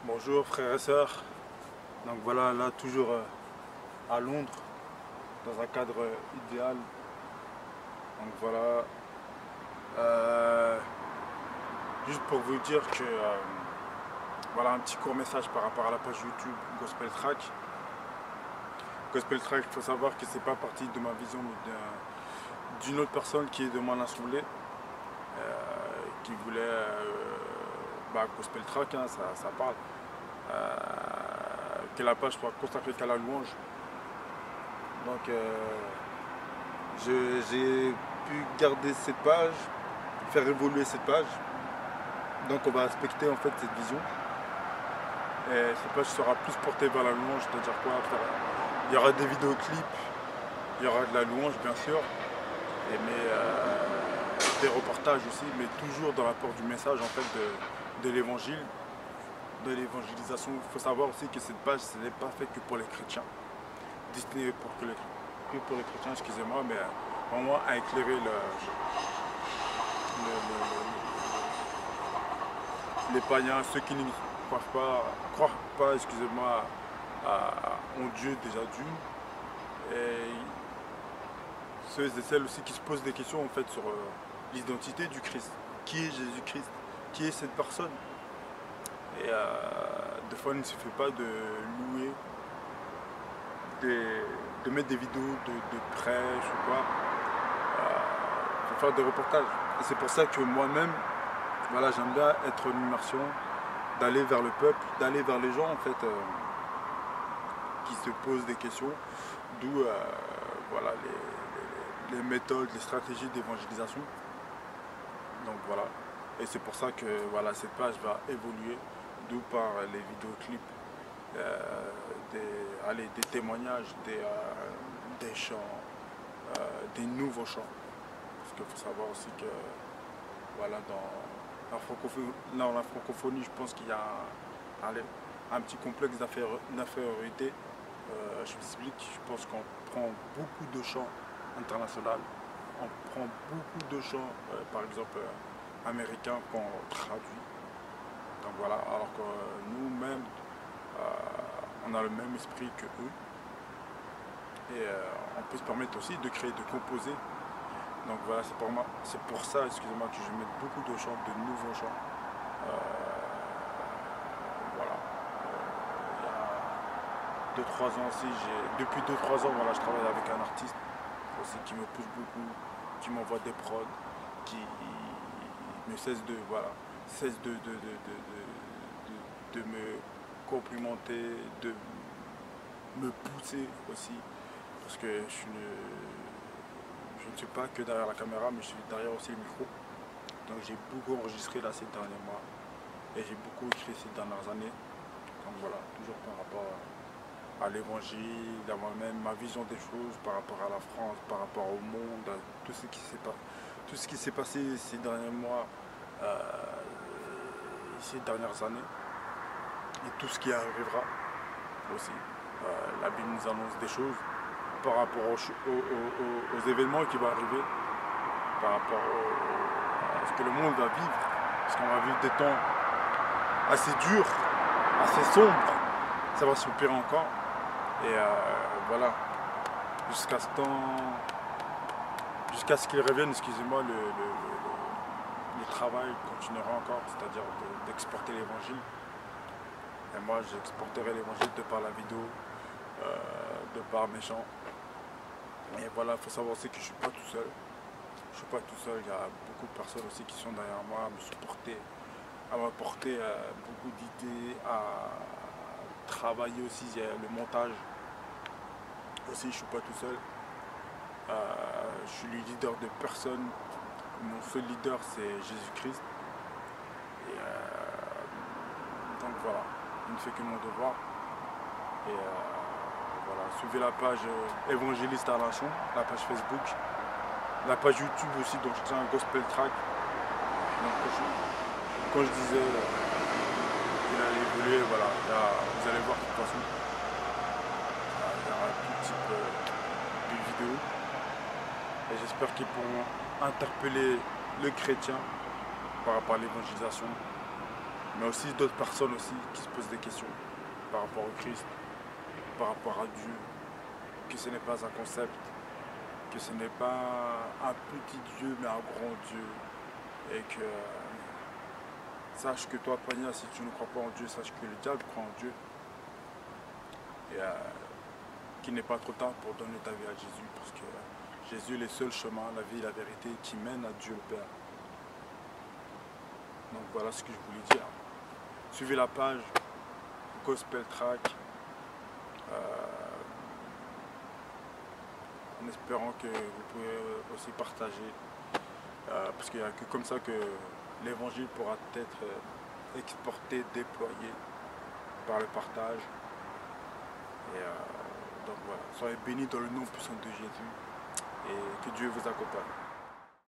Bonjour frères et sœurs. Donc voilà, là toujours à Londres, dans un cadre idéal. Donc voilà, euh, juste pour vous dire que voilà un petit court message par rapport à la page YouTube Gospel Track. Gospel Track, il faut savoir que c'est pas parti de ma vision, mais d'une autre personne qui est de mon assemblée, qui voulait Gospel Track, hein, ça parle. Que la page soit consacrée qu'à la louange. Donc j'ai pu garder cette page, faire évoluer cette page. Donc on va respecter en fait cette vision. Et cette page sera plus portée vers la louange, c'est-à-dire quoi il y aura des vidéoclips, il y aura de la louange bien sûr, mais des reportages aussi, mais toujours dans l'apport du message en fait de l'évangile, de l'évangélisation. Il faut savoir aussi que cette page, ce n'est pas fait que pour les chrétiens, destinée que pour les chrétiens, excusez-moi, mais vraiment à éclairer les païens, ceux qui ne croient pas, excusez-moi, en Dieu déjà d'une, et ceux et celles aussi qui se posent des questions en fait sur l'identité du Christ. Qui est Jésus-Christ? Qui est cette personne? Et des fois, il ne suffit pas de louer, de mettre des vidéos de prêche ou quoi. Il faut faire des reportages. Et c'est pour ça que moi-même, voilà, j'aime bien être en immersion, d'aller vers le peuple, d'aller vers les gens en fait, qui se posent des questions, d'où voilà, les méthodes, les stratégies d'évangélisation. Donc voilà. Et c'est pour ça que voilà, cette page va évoluer, d'où par les vidéoclips, des témoignages, des chants, des nouveaux chants. Parce qu'il faut savoir aussi que voilà, dans la francophonie, je pense qu'il y a un petit complexe d'infériorité. Je m'explique, je pense qu'on prend beaucoup de chants internationaux, on prend beaucoup de chants, par exemple américains qu'on traduit. Donc voilà, alors que nous-mêmes, on a le même esprit que eux. Et on peut se permettre aussi de créer, de composer. Donc voilà, c'est pour ça, excusez-moi, que je mets beaucoup de chants, de nouveaux chants. Voilà. Il y a 2-3 ans aussi, depuis 2-3 ans, voilà, je travaille avec un artiste aussi qui me pousse beaucoup, qui m'envoie des prods, qui ne cesse de, voilà, cesse de me complimenter, de me pousser aussi, parce que je ne suis pas que derrière la caméra, mais je suis derrière aussi le micro. Donc j'ai beaucoup enregistré là ces derniers mois, et j'ai beaucoup écrit ces dernières années. Donc voilà, toujours par rapport à l'évangile, à moi-même, ma vision des choses par rapport à la France, par rapport au monde, à tout ce qui s'est passé ces derniers mois, ces dernières années, et tout ce qui arrivera aussi. La Bible nous annonce des choses par rapport aux événements qui vont arriver, par rapport à ce que le monde va vivre, parce qu'on va vivre des temps assez durs, assez sombres, ça va s'empirer encore. Et voilà, jusqu'à ce qu'ils reviennent, excusez-moi, le travail continuera encore, c'est-à-dire d'exporter l'évangile. Et moi, j'exporterai l'évangile de par la vidéo, de par mes chants. Et voilà, il faut savoir aussi que je ne suis pas tout seul. Je ne suis pas tout seul, il y a beaucoup de personnes aussi qui sont derrière moi à me supporter, à m'apporter beaucoup d'idées, à travailler aussi, il y a le montage. Aussi, je ne suis pas tout seul. Je suis le leader de personne. Mon seul leader, c'est Jésus-Christ. Et donc voilà, il ne fait que mon devoir. Et voilà, suivez la page Évangéliste Alain Chon, la page Facebook, la page YouTube aussi, donc je tiens un Gospel Track. Donc, quand je disais qu'il allait évoluer, voilà, vous allez voir de toute façon. Il y aura tout type de vidéos. Et j'espère qu'ils pourront interpeller le chrétien par rapport à l'évangélisation. mais aussi d'autres personnes aussi qui se posent des questions par rapport au Christ, par rapport à Dieu, que ce n'est pas un concept, que ce n'est pas un petit Dieu mais un grand Dieu, et que sache que toi, Pania, si tu ne crois pas en Dieu, sache que le diable croit en Dieu, et qu'il n'est pas trop tard pour donner ta vie à Jésus, parce que Jésus est le seul chemin, la vie et la vérité qui mène à Dieu le Père. Donc voilà ce que je voulais dire. Suivez la page Gospel Track, en espérant que vous pouvez aussi partager, parce qu'il n'y a que comme ça que l'évangile pourra être exporté, déployé par le partage. Et donc voilà, soyez bénis dans le nom puissant de Jésus et que Dieu vous accompagne.